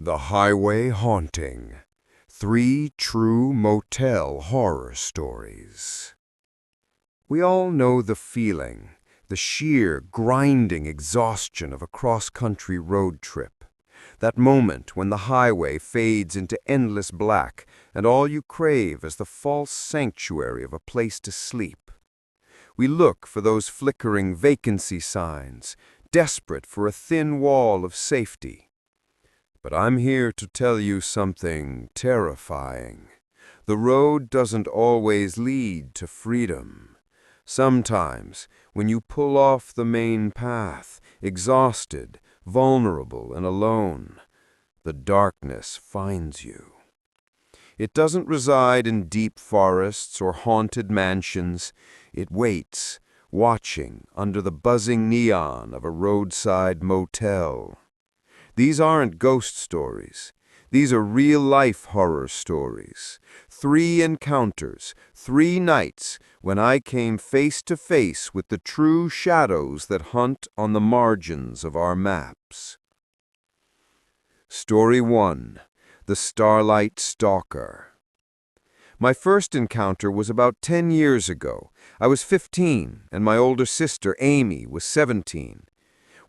The Highway Haunting. 3 True Motel Horror Stories. We all know the feeling, the sheer, grinding exhaustion of a cross-country road trip. That moment when the highway fades into endless black and all you crave is the false sanctuary of a place to sleep. We look for those flickering vacancy signs, desperate for a thin wall of safety. But I'm here to tell you something terrifying. The road doesn't always lead to freedom. Sometimes, when you pull off the main path, exhausted, vulnerable, and alone, the darkness finds you. It doesn't reside in deep forests or haunted mansions. It waits, watching under the buzzing neon of a roadside motel. These aren't ghost stories. These are real-life horror stories. 3 encounters, 3 nights when I came face to face with the true shadows that hunt on the margins of our maps. Story 1. The Starlight Stalker. My first encounter was about 10 years ago. I was 15, and my older sister, Amy, was 17.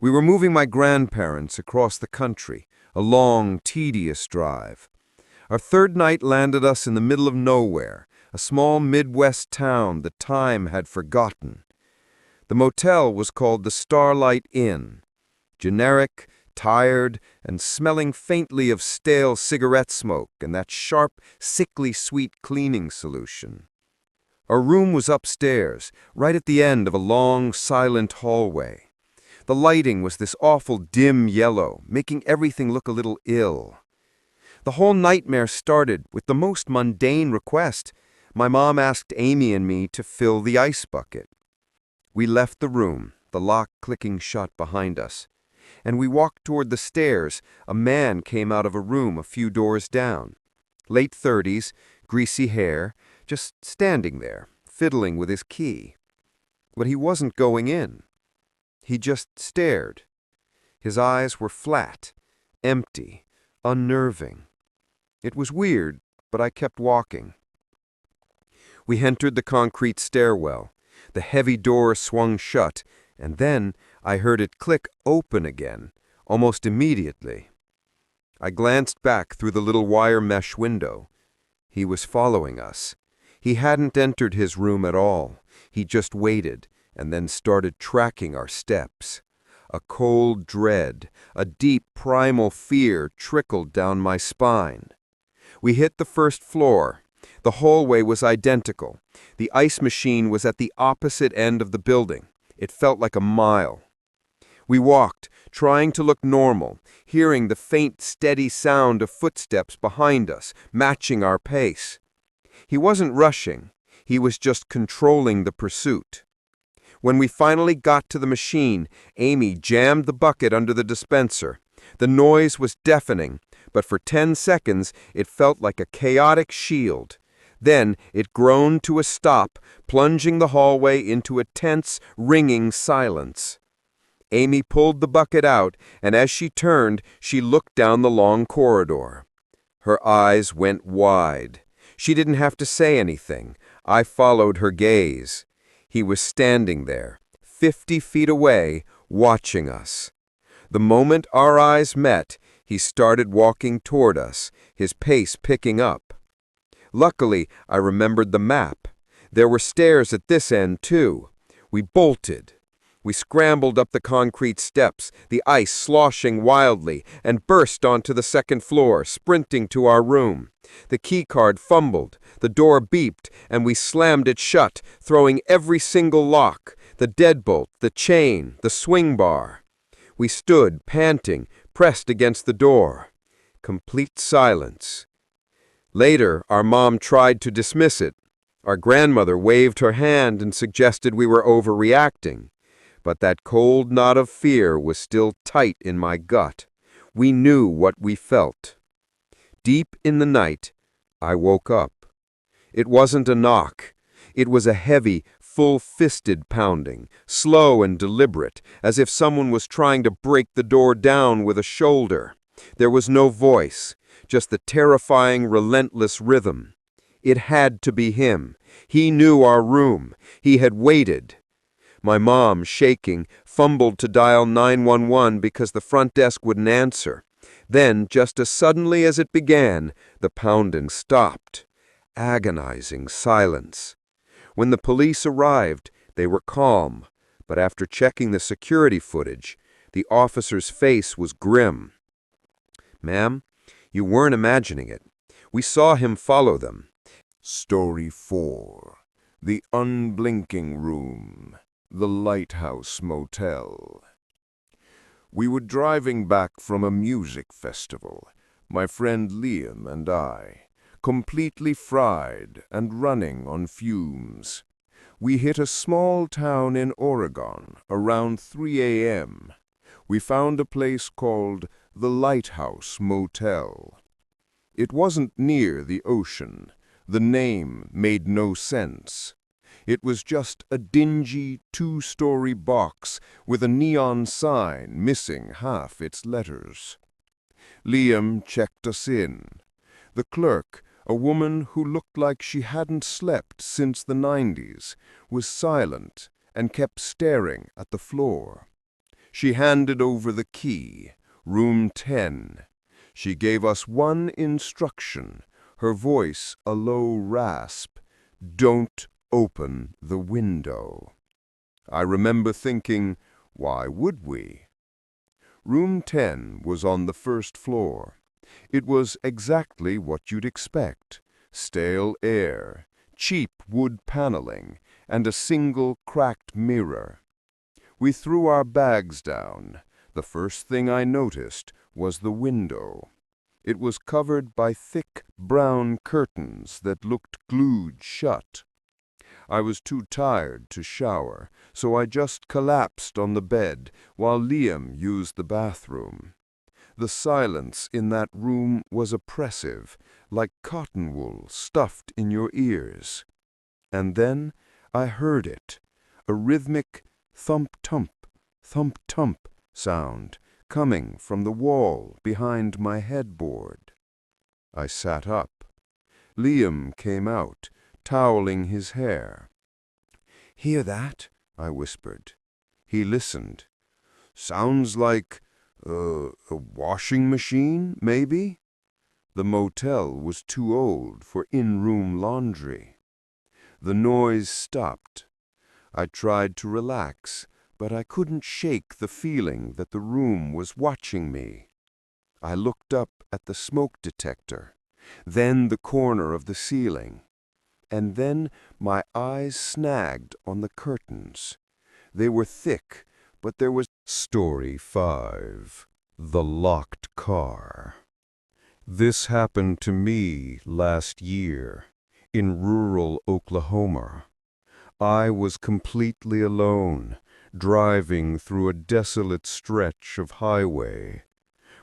We were moving my grandparents across the country, a long, tedious drive. Our third night landed us in the middle of nowhere, a small Midwest town that time had forgotten. The motel was called the Starlight Inn. Generic, tired, and smelling faintly of stale cigarette smoke and that sharp, sickly sweet cleaning solution. Our room was upstairs, right at the end of a long, silent hallway. The lighting was this awful dim yellow, making everything look a little ill. The whole nightmare started with the most mundane request. My mom asked Amy and me to fill the ice bucket. We left the room, the lock clicking shut behind us, and we walked toward the stairs. A man came out of a room a few doors down. Late 30s, greasy hair, just standing there, fiddling with his key. But he wasn't going in. He just stared. His eyes were flat, empty, unnerving. It was weird, but I kept walking. We entered the concrete stairwell. The heavy door swung shut, and then I heard it click open again, almost immediately. I glanced back through the little wire mesh window. He was following us. He hadn't entered his room at all. He just waited, and then started tracking our steps. A cold dread, a deep primal fear trickled down my spine. We hit the first floor. The hallway was identical. The ice machine was at the opposite end of the building. It felt like a mile. We walked, trying to look normal, hearing the faint, steady sound of footsteps behind us, matching our pace. He wasn't rushing. He was just controlling the pursuit. When we finally got to the machine, Amy jammed the bucket under the dispenser. The noise was deafening, but for 10 seconds it felt like a chaotic shield. Then it groaned to a stop, plunging the hallway into a tense, ringing silence. Amy pulled the bucket out, and as she turned, she looked down the long corridor. Her eyes went wide. She didn't have to say anything. I followed her gaze. He was standing there, 50 feet away, watching us. The moment our eyes met, he started walking toward us, his pace picking up. Luckily, I remembered the map. There were stairs at this end, too. We bolted. We scrambled up the concrete steps, the ice sloshing wildly, and burst onto the second floor, sprinting to our room. The keycard fumbled, the door beeped, and we slammed it shut, throwing every single lock, the deadbolt, the chain, the swing bar. We stood, panting, pressed against the door. Complete silence. Later, our mom tried to dismiss it. Our grandmother waved her hand and suggested we were overreacting. But that cold knot of fear was still tight in my gut. We knew what we felt. Deep in the night, I woke up. It wasn't a knock. It was a heavy, full-fisted pounding, slow and deliberate, as if someone was trying to break the door down with a shoulder. There was no voice, just the terrifying, relentless rhythm. It had to be him. He knew our room. He had waited. My mom, shaking, fumbled to dial 911 because the front desk wouldn't answer. Then, just as suddenly as it began, the pounding stopped. Agonizing silence. When the police arrived, they were calm, but after checking the security footage, the officer's face was grim. "Ma'am, you weren't imagining it. We saw him follow them." Story 4. The Unblinking Room. The Lighthouse Motel. We were driving back from a music festival, my friend Liam and I, completely fried and running on fumes. We hit a small town in Oregon around 3 a.m. We found a place called the Lighthouse Motel. It wasn't near the ocean. The name made no sense. It was just a dingy two-story box with a neon sign missing half its letters. Liam checked us in. The clerk, a woman who looked like she hadn't slept since the 90s, was silent and kept staring at the floor. She handed over the key, room 10. She gave us one instruction, her voice a low rasp: "Don't open the window." I remember thinking, why would we? Room 10 was on the first floor. It was exactly what you'd expect: stale air, cheap wood paneling, and a single cracked mirror. We threw our bags down. The first thing I noticed was the window. It was covered by thick brown curtains that looked glued shut. I was too tired to shower, so I just collapsed on the bed while Liam used the bathroom. The silence in that room was oppressive, like cotton wool stuffed in your ears. And then I heard it, a rhythmic thump-tump, thump-tump sound coming from the wall behind my headboard. I sat up. Liam came out, toweling his hair. "Hear that?" I whispered. He listened. "Sounds like a washing machine, maybe?" The motel was too old for in-room laundry. The noise stopped. I tried to relax, but I couldn't shake the feeling that the room was watching me. I looked up at the smoke detector, then the corner of the ceiling, and then my eyes snagged on the curtains. They were thick, but there was... Story 5. The Locked Car. This happened to me last year in rural Oklahoma. I was completely alone, driving through a desolate stretch of highway.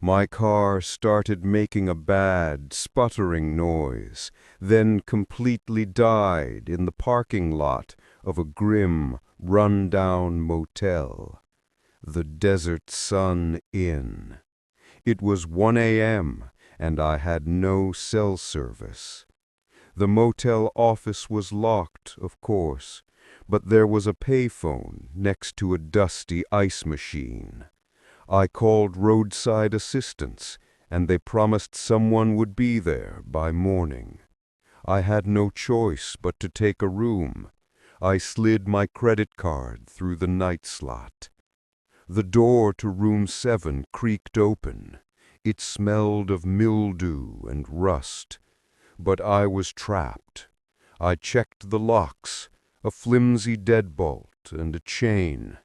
My car started making a bad, sputtering noise, then completely died in the parking lot of a grim, run-down motel, the Desert Sun Inn. It was 1 a.m., and I had no cell service. The motel office was locked, of course, but there was a payphone next to a dusty ice machine. I called roadside assistance, and they promised someone would be there by morning. I had no choice but to take a room. I slid my credit card through the night slot. The door to room 7 creaked open. It smelled of mildew and rust. But I was trapped. I checked the locks, a flimsy deadbolt and a chain.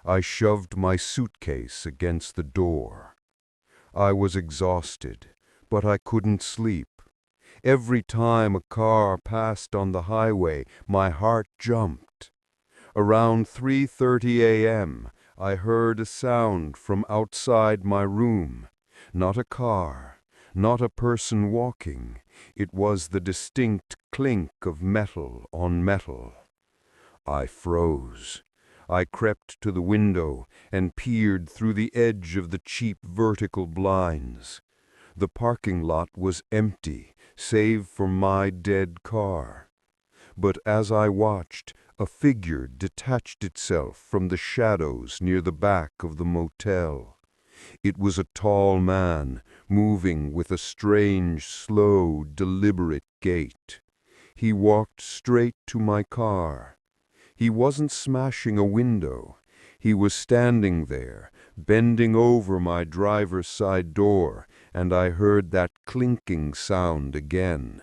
I shoved my suitcase against the door. I was exhausted, but I couldn't sleep. Every time a car passed on the highway, my heart jumped. Around 3:30 a.m., I heard a sound from outside my room. Not a car, not a person walking. It was the distinct clink of metal on metal. I froze. I crept to the window and peered through the edge of the cheap vertical blinds. The parking lot was empty, save for my dead car. But as I watched, a figure detached itself from the shadows near the back of the motel. It was a tall man, moving with a strange, slow, deliberate gait. He walked straight to my car. He wasn't smashing a window. He was standing there, bending over my driver's side door, and I heard that clinking sound again.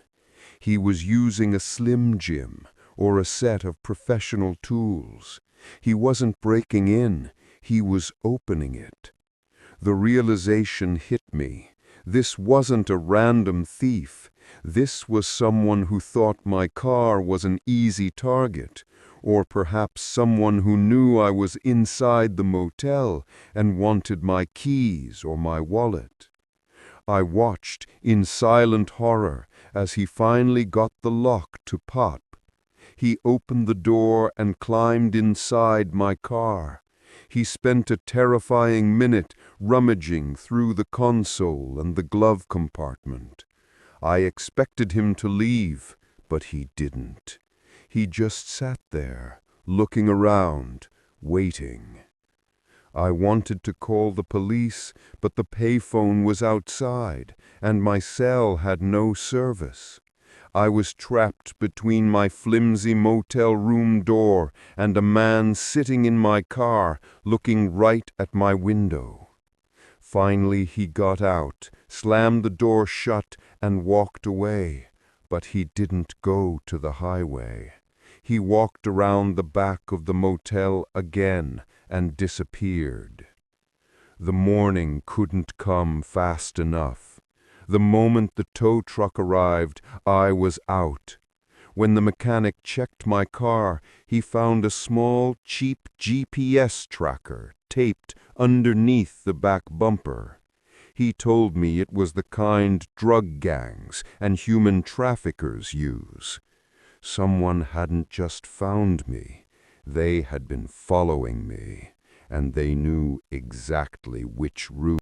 He was using a Slim Jim or a set of professional tools. He wasn't breaking in, he was opening it. The realization hit me. This wasn't a random thief. This was someone who thought my car was an easy target, or perhaps someone who knew I was inside the motel and wanted my keys or my wallet. I watched in silent horror as he finally got the lock to pop. He opened the door and climbed inside my car. He spent a terrifying minute rummaging through the console and the glove compartment. I expected him to leave, but he didn't. He just sat there, looking around, waiting. I wanted to call the police, but the payphone was outside, and my cell had no service. I was trapped between my flimsy motel room door and a man sitting in my car, looking right at my window. Finally he got out, slammed the door shut, and walked away. But he didn't go to the highway. He walked around the back of the motel again and disappeared. The morning couldn't come fast enough. The moment the tow truck arrived, I was out. When the mechanic checked my car, he found a small, cheap GPS tracker taped underneath the back bumper. He told me it was the kind drug gangs and human traffickers use. Someone hadn't just found me. They had been following me, and they knew exactly which route